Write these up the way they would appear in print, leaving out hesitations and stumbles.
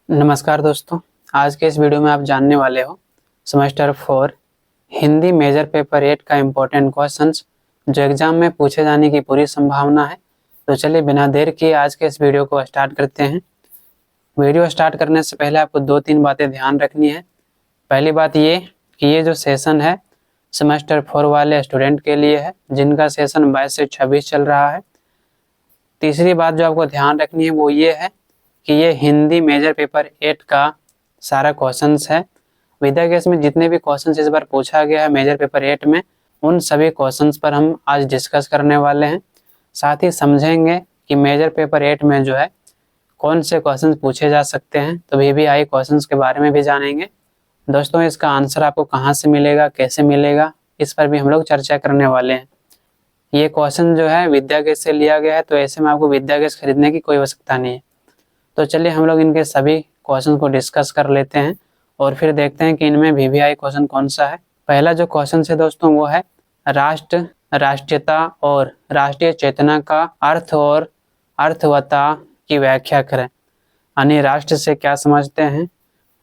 नमस्कार दोस्तों, आज के इस वीडियो में आप जानने वाले हो सेमेस्टर 4 हिंदी मेजर पेपर 8 का इम्पोर्टेंट क्वेश्चंस जो एग्जाम में पूछे जाने की पूरी संभावना है। तो चलिए बिना देर किए आज के इस वीडियो को स्टार्ट करते हैं। वीडियो स्टार्ट करने से पहले आपको 2-3 बातें ध्यान रखनी है। पहली बात ये कि ये जो सेशन है सेमेस्टर 4 वाले स्टूडेंट के लिए है जिनका सेशन 22 से 26 चल रहा है। तीसरी बात जो आपको ध्यान रखनी है वो ये है कि ये हिंदी मेजर पेपर 8 का सारा क्वेश्चंस है। विद्या गैस में जितने भी क्वेश्चंस इस बार पूछा गया है मेजर पेपर 8 में, उन सभी क्वेश्चंस पर हम आज डिस्कस करने वाले हैं। साथ ही समझेंगे कि मेजर पेपर 8 में जो है कौन से क्वेश्चंस पूछे जा सकते हैं, तो VVI क्वेश्चंस के बारे में भी जानेंगे। दोस्तों, इसका आंसर आपको कहाँ से मिलेगा, कैसे मिलेगा, इस पर भी हम लोग चर्चा करने वाले हैं। ये क्वेश्चन जो है विद्या गैस से लिया गया है, तो ऐसे में आपको विद्या गैस खरीदने की कोई आवश्यकता नहीं है। तो चलिए हम लोग इनके सभी क्वेश्चन को डिस्कस कर लेते हैं और फिर देखते हैं कि इनमें VVI क्वेश्चन कौन सा है। पहला जो क्वेश्चन है दोस्तों वो है राष्ट्र, राष्ट्रीयता और राष्ट्रीय चेतना का अर्थ और अर्थवत्ता की व्याख्या करें। यानी राष्ट्र से क्या समझते हैं,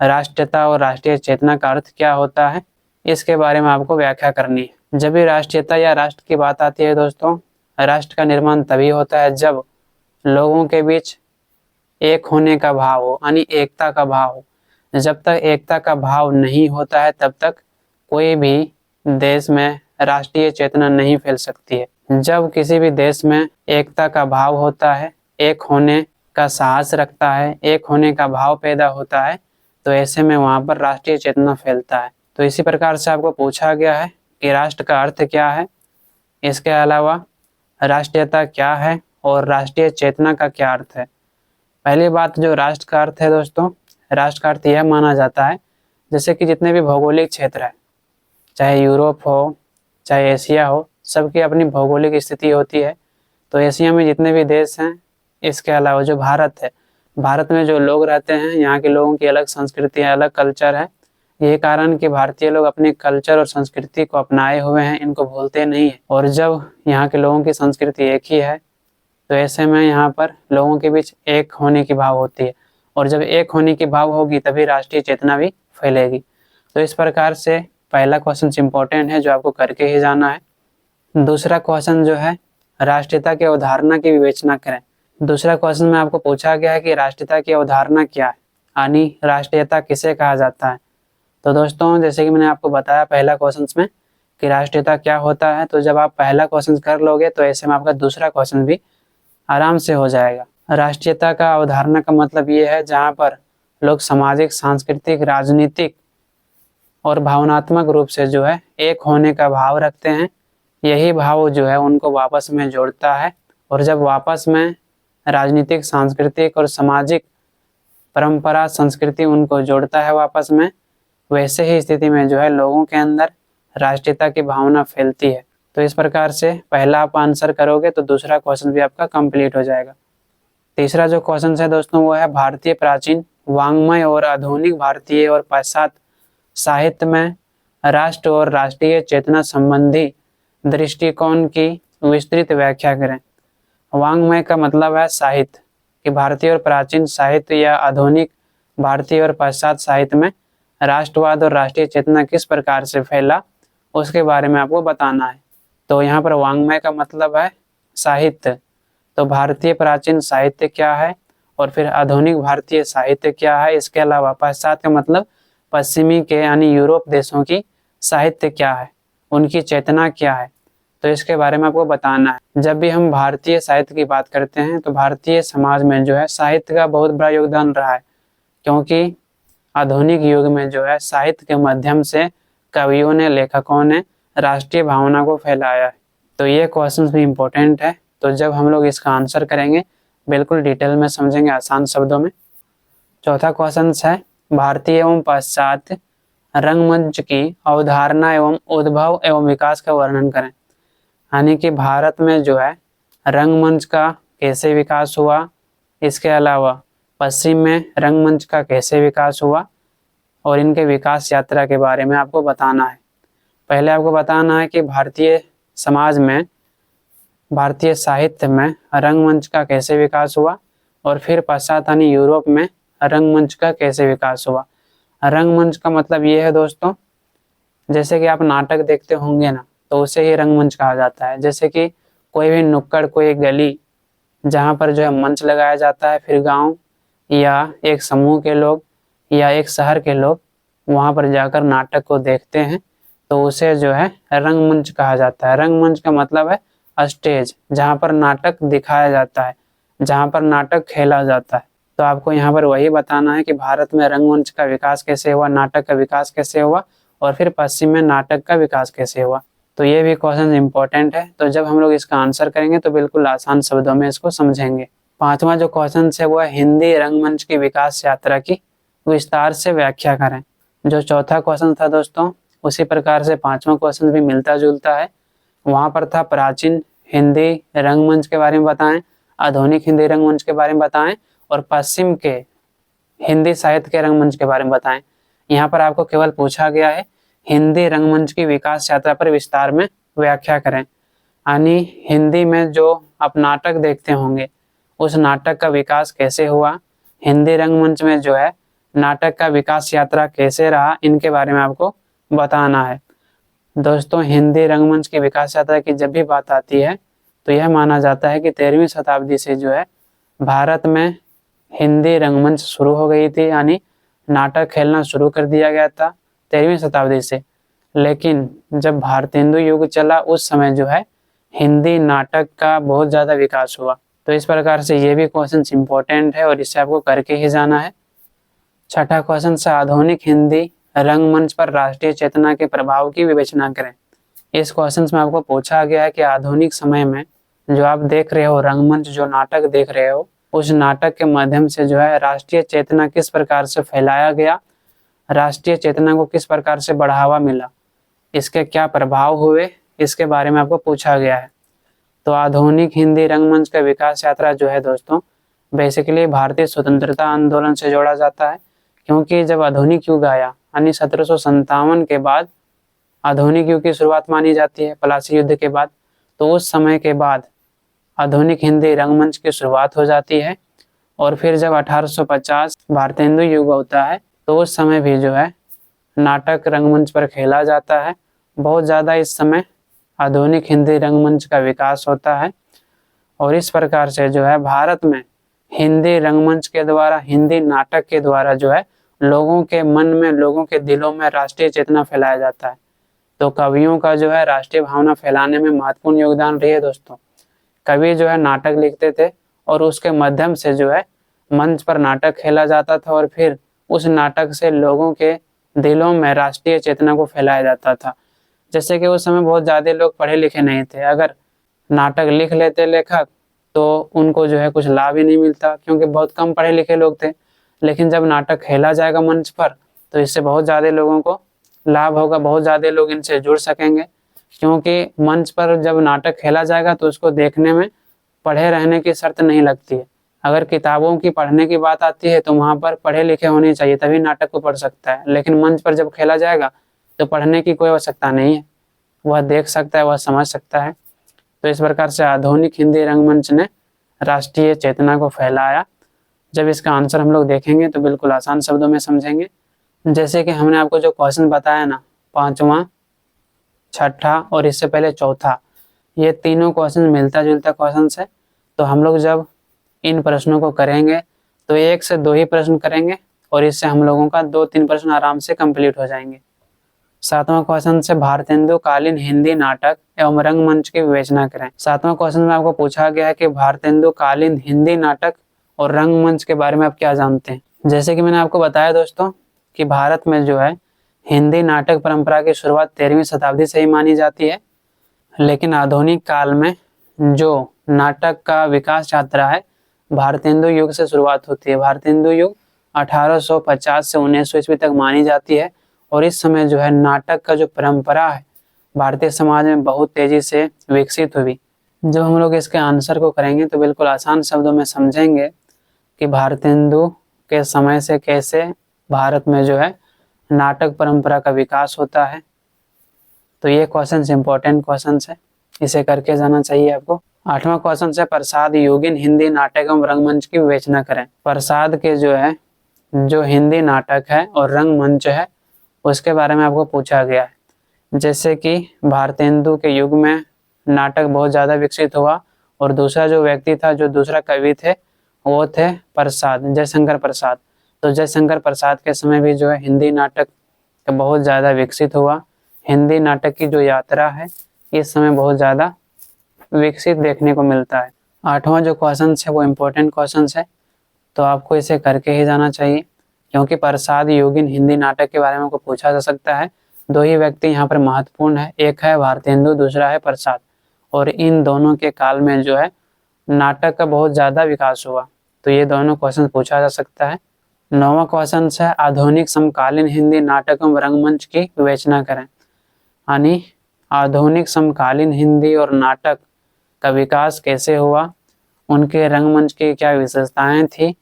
राष्ट्रीयता और राष्ट्रीय चेतना का अर्थ क्या होता है, इसके बारे में आपको व्याख्या करनी है। जब भी राष्ट्रीयता या राष्ट्र की बात आती है दोस्तों, राष्ट्र का निर्माण तभी होता है जब लोगों के बीच एक होने का भाव हो, यानी एकता का भाव हो। जब तक एकता का भाव नहीं होता है तब तक कोई भी देश में राष्ट्रीय चेतना नहीं फैल सकती है। जब किसी भी देश में एकता का भाव होता है, एक होने का साहस रखता है, एक होने का भाव पैदा होता है, तो ऐसे में वहाँ पर राष्ट्रीय चेतना फैलता है। तो इसी प्रकार से आपको पूछा गया है कि राष्ट्र का अर्थ क्या है, इसके अलावा राष्ट्रीयता क्या है और राष्ट्रीय चेतना का क्या अर्थ है। पहली बात जो राष्ट्र का अर्थ है दोस्तों, राष्ट्र का अर्थ यह माना जाता है जैसे कि जितने भी भौगोलिक क्षेत्र है, चाहे यूरोप हो चाहे एशिया हो, सबकी अपनी भौगोलिक स्थिति होती है। तो एशिया में जितने भी देश हैं, इसके अलावा जो भारत है, भारत में जो लोग रहते हैं, यहाँ के लोगों की अलग संस्कृति है, अलग कल्चर है। यही कारण कि भारतीय लोग अपने कल्चर और संस्कृति को अपनाए हुए हैं, इनको भूलते नहीं है। और जब यहाँ के लोगों की संस्कृति एक ही है तो ऐसे में यहाँ पर लोगों के बीच एक होने की भाव होती है, और जब एक होने की भाव होगी तभी राष्ट्रीय चेतना भी फैलेगी। तो इस प्रकार से पहला क्वेश्चन इम्पोर्टेंट है जो आपको करके ही जाना है। दूसरा क्वेश्चन जो है राष्ट्रीयता की अवधारणा की विवेचना करें। दूसरा क्वेश्चन में आपको पूछा गया है कि राष्ट्रीयता की अवधारणा क्या है, यानी राष्ट्रीयता किसे कहा जाता है। तो दोस्तों, जैसे कि मैंने आपको बताया पहला क्वेश्चन में कि राष्ट्रीयता क्या होता है, तो जब आप पहला क्वेश्चन कर लोगे तो ऐसे में आपका दूसरा क्वेश्चन भी आराम से हो जाएगा। राष्ट्रीयता का अवधारणा का मतलब ये है जहाँ पर लोग सामाजिक, सांस्कृतिक, राजनीतिक और भावनात्मक रूप से जो है एक होने का भाव रखते हैं। यही भाव जो है उनको आपस में जोड़ता है, और जब आपस में राजनीतिक, सांस्कृतिक और सामाजिक परंपरा, संस्कृति उनको जोड़ता है आपस में, वैसे ही स्थिति में जो है लोगों के अंदर राष्ट्रीयता की भावना फैलती है। तो इस प्रकार से पहला आप आंसर करोगे तो दूसरा क्वेश्चन भी आपका कंप्लीट हो जाएगा। तीसरा जो क्वेश्चन है दोस्तों वो है भारतीय प्राचीन वाङ्मय और आधुनिक भारतीय और पाश्चात्य साहित्य में राष्ट्र और राष्ट्रीय चेतना संबंधी दृष्टिकोण की विस्तृत व्याख्या करें। वाङ्मय का मतलब है साहित्य, कि भारतीय और प्राचीन साहित्य या आधुनिक भारतीय और पाश्चात्य साहित्य में राष्ट्रवाद और राष्ट्रीय चेतना किस प्रकार से फैला, उसके बारे में आपको बताना है। तो यहाँ पर वाङ्मय का मतलब है साहित्य, तो भारतीय प्राचीन साहित्य क्या है और फिर आधुनिक भारतीय साहित्य क्या है। इसके अलावा पाश्चात्य का मतलब पश्चिमी के यानी यूरोप देशों की साहित्य क्या है, उनकी चेतना क्या है, तो इसके बारे में आपको बताना है। जब भी हम भारतीय साहित्य की बात करते हैं तो भारतीय समाज में जो है साहित्य का बहुत बड़ा योगदान रहा है, क्योंकि आधुनिक युग में जो है साहित्य के माध्यम से कवियों ने, लेखकों ने राष्ट्रीय भावना को फैलाया है। तो ये क्वेश्चन भी इम्पोर्टेंट है। तो जब हम लोग इसका आंसर करेंगे बिल्कुल डिटेल में समझेंगे, आसान शब्दों में। चौथा क्वेश्चन है भारतीय एवं पाश्चात्य रंगमंच की अवधारणा एवं उद्भव एवं विकास का वर्णन करें। यानी कि भारत में जो है रंगमंच का कैसे विकास हुआ, इसके अलावा पश्चिम में रंगमंच का कैसे विकास हुआ, और इनके विकास यात्रा के बारे में आपको बताना है। पहले आपको बताना है कि भारतीय समाज में, भारतीय साहित्य में रंगमंच का कैसे विकास हुआ, और फिर पाश्चात्य यानी यूरोप में रंगमंच का कैसे विकास हुआ। रंगमंच का मतलब ये है दोस्तों, जैसे कि आप नाटक देखते होंगे ना, तो उसे ही रंगमंच कहा जाता है। जैसे कि कोई भी नुक्कड़, कोई गली जहाँ पर जो है मंच लगाया जाता है, फिर गांव या एक समूह के लोग या एक शहर के लोग वहाँ पर जाकर नाटक को देखते हैं, तो उसे जो है रंगमंच कहा जाता है। रंगमंच का मतलब है स्टेज, जहाँ पर नाटक दिखाया जाता है, जहाँ पर नाटक खेला जाता है। तो आपको यहाँ पर वही बताना है कि भारत में रंगमंच का विकास कैसे हुआ, नाटक का विकास कैसे हुआ, और फिर पश्चिम में नाटक का विकास कैसे हुआ। तो ये भी क्वेश्चन इंपॉर्टेंट है। तो जब हम लोग इसका आंसर करेंगे तो बिल्कुल आसान शब्दों में इसको समझेंगे। पांचवा जो क्वेश्चन है वो है हिंदी रंगमंच की विकास यात्रा की विस्तार से व्याख्या करें। जो चौथा क्वेश्चन था दोस्तों, उसी प्रकार से पांचवा क्वेश्चन भी मिलता जुलता है। वहां पर था प्राचीन हिंदी रंगमंच के बारे में बताएं, आधुनिक हिंदी रंगमंच के बारे में बताएं, और पश्चिम के हिंदी साहित्य के रंगमंच के बारे में बताएं। यहाँ पर आपको केवल पूछा गया है हिंदी रंगमंच की विकास यात्रा पर विस्तार में व्याख्या करें। यानी हिंदी में जो आप नाटक देखते होंगे, उस नाटक का विकास कैसे हुआ, हिंदी रंगमंच में जो है नाटक का विकास यात्रा कैसे रहा, इनके बारे में आपको बताना है। दोस्तों, हिंदी रंगमंच की विकास यात्रा की जब भी बात आती है तो यह माना जाता है कि 13वीं शताब्दी से जो है भारत में हिंदी रंगमंच शुरू हो गई थी, यानी नाटक खेलना शुरू कर दिया गया था 13वीं शताब्दी से। लेकिन जब भारतेंदु युग चला, उस समय जो है हिंदी नाटक का बहुत ज़्यादा विकास हुआ। तो इस प्रकार से ये भी क्वेश्चन इंपॉर्टेंट है और इससे आपको करके ही जाना है। छठा क्वेश्चन से आधुनिक हिंदी रंगमंच पर राष्ट्रीय चेतना के प्रभाव की विवेचना करें। इस क्वेश्चन में आपको पूछा गया है कि आधुनिक समय में जो आप देख रहे हो रंगमंच, जो नाटक देख रहे हो, उस नाटक के माध्यम से जो है राष्ट्रीय चेतना किस प्रकार से फैलाया गया, राष्ट्रीय चेतना को किस प्रकार से बढ़ावा मिला, इसके क्या प्रभाव हुए, इसके बारे में आपको पूछा गया है। तो आधुनिक हिंदी रंगमंच का विकास यात्रा जो है दोस्तों, बेसिकली भारतीय स्वतंत्रता आंदोलन से जोड़ा जाता है। क्योंकि जब आधुनिक युग आया, यानी 1757 के बाद आधुनिक युग की शुरुआत मानी जाती है, प्लासी युद्ध के बाद। तो उस समय के बाद आधुनिक हिंदी रंगमंच की शुरुआत हो जाती है। और फिर जब 1850 भारतेंदु युग होता है, तो उस समय भी जो है नाटक रंगमंच पर खेला जाता है। बहुत ज़्यादा इस समय आधुनिक हिंदी रंगमंच का विकास होता है। और इस प्रकार से जो है भारत में हिंदी रंगमंच के द्वारा, हिंदी नाटक के द्वारा जो है लोगों के मन में, लोगों के दिलों में राष्ट्रीय चेतना फैलाया जाता है। तो कवियों का जो है राष्ट्रीय भावना फैलाने में महत्वपूर्ण योगदान रही है दोस्तों। कवि जो है नाटक लिखते थे और उसके माध्यम से जो है मंच पर नाटक खेला जाता था, और फिर उस नाटक से लोगों के दिलों में राष्ट्रीय चेतना को फैलाया जाता था। जैसे कि उस समय बहुत ज़्यादा लोग पढ़े लिखे नहीं थे, अगर नाटक लिख लेते लेखक तो उनको जो है कुछ लाभ ही नहीं मिलता, क्योंकि बहुत कम पढ़े लिखे लोग थे। लेकिन जब नाटक खेला जाएगा मंच पर, तो इससे बहुत ज़्यादा लोगों को लाभ होगा, बहुत ज़्यादा लोग इनसे जुड़ सकेंगे। क्योंकि मंच पर जब नाटक खेला जाएगा तो उसको देखने में पढ़े रहने की शर्त नहीं लगती है। अगर किताबों की पढ़ने की बात आती है तो वहाँ पर पढ़े लिखे होने चाहिए, तभी नाटक को पढ़ सकता है। लेकिन मंच पर जब खेला जाएगा तो पढ़ने की कोई आवश्यकता नहीं है, वह देख सकता है, वह समझ सकता है। तो इस प्रकार से आधुनिक हिंदी रंगमंच ने राष्ट्रीय चेतना को फैलाया। जब इसका आंसर हम लोग देखेंगे तो बिल्कुल आसान शब्दों में समझेंगे। जैसे कि हमने आपको जो क्वेश्चन बताया ना, पांचवा, छठा और इससे पहले चौथा, ये तीनों क्वेश्चन मिलता जुलता क्वेश्चन है। तो हम लोग जब इन प्रश्नों को करेंगे तो 1 से 2 ही प्रश्न करेंगे, और इससे हम लोगों का 2-3 प्रश्न आराम से कंप्लीट हो जाएंगे। सातवां क्वेश्चन से भारतेंदु कालीन हिंदी नाटक एवं रंगमंच की विवेचना करें। सातवां क्वेश्चन में आपको पूछा गया है कि भारतेंदु कालीन हिंदी नाटक और रंगमंच के बारे में आप क्या जानते हैं। जैसे कि मैंने आपको बताया दोस्तों कि भारत में जो है हिंदी नाटक परंपरा की शुरुआत 13वीं शताब्दी से ही मानी जाती है। लेकिन आधुनिक काल में जो नाटक का विकास यात्रा है, भारतेंदु युग से शुरुआत होती है। भारतेंदु युग 1850 से 1900 ईस्वी तक मानी जाती है। और इस समय जो है नाटक का जो परंपरा है भारतीय समाज में बहुत तेजी से विकसित हुई। जब हम लोग इसके आंसर को करेंगे तो बिल्कुल आसान शब्दों में समझेंगे कि भारतेंदु के समय से कैसे भारत में जो है नाटक परंपरा का विकास होता है। तो ये क्वेश्चन इंपॉर्टेंट क्वेश्चन है, इसे करके जाना चाहिए आपको। आठवां क्वेश्चन है प्रसाद योगिन हिंदी नाटक एवं रंगमंच की विवेचना करें। प्रसाद के जो है जो हिंदी नाटक है और रंगमंच है उसके बारे में आपको पूछा गया है। जैसे कि भारतेंदु के युग में नाटक बहुत ज़्यादा विकसित हुआ, और दूसरा जो व्यक्ति था, जो दूसरा कवि थे, वो थे प्रसाद, जयशंकर प्रसाद। तो जयशंकर प्रसाद के समय भी जो है हिंदी नाटक बहुत ज़्यादा विकसित हुआ। हिंदी नाटक की जो यात्रा है इस समय बहुत ज़्यादा विकसित देखने को मिलता है। 8वां जो क्वेश्चन है वो इम्पोर्टेंट क्वेश्चन है, तो आपको इसे करके ही जाना चाहिए, क्योंकि प्रसाद योगिन हिंदी नाटक के बारे में आपको पूछा जा सकता है। 2 ही व्यक्ति यहाँ पर महत्वपूर्ण है, एक है भारतेंदु, दूसरा है प्रसाद, और इन दोनों के काल में जो है नाटक का बहुत ज़्यादा विकास हुआ। तो ये दोनों क्वेश्चन पूछा जा सकता है। 9वां क्वेश्चन है आधुनिक समकालीन हिंदी नाटक एवं रंगमंच की विवेचना करें। यानी आधुनिक समकालीन हिंदी और नाटक का विकास कैसे हुआ, उनके रंगमंच की क्या विशेषताएं थी,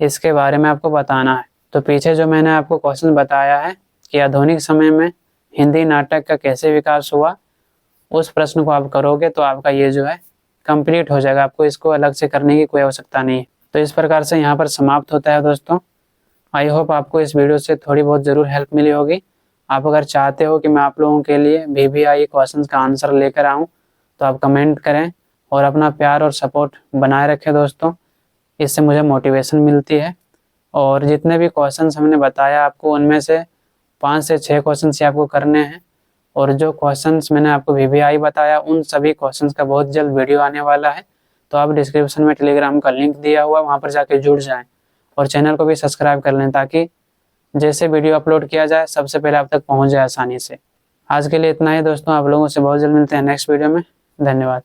इसके बारे में आपको बताना है। तो पीछे जो मैंने आपको क्वेश्चन बताया है कि आधुनिक समय में हिंदी नाटक का कैसे विकास हुआ, उस प्रश्न को आप करोगे तो आपका ये जो है कंप्लीट हो जाएगा, आपको इसको अलग से करने की कोई आवश्यकता नहीं है। तो इस प्रकार से यहाँ पर समाप्त होता है दोस्तों। आई होप आपको इस वीडियो से थोड़ी बहुत ज़रूर हेल्प मिली होगी। आप अगर चाहते हो कि मैं आप लोगों के लिए VVI क्वेश्चंस का आंसर लेकर आऊँ तो आप कमेंट करें और अपना प्यार और सपोर्ट बनाए रखें दोस्तों, इससे मुझे मोटिवेशन मिलती है। और जितने भी क्वेश्चंस हमने बताया आपको, उनमें से 5 से 6 क्वेश्चंस ही आपको करने हैं, और जो क्वेश्चंस मैंने आपको VVI बताया उन सभी क्वेश्चंस का बहुत जल्द वीडियो आने वाला है। तो आप डिस्क्रिप्शन में टेलीग्राम का लिंक दिया हुआ, वहाँ पर जाके जुड़ जाएं और चैनल को भी सब्सक्राइब कर लें, ताकि जैसे वीडियो अपलोड किया जाए सबसे पहले आप तक पहुँच जाए आसानी से। आज के लिए इतना ही दोस्तों, आप लोगों से बहुत जल्द मिलते हैं नेक्स्ट वीडियो में। धन्यवाद।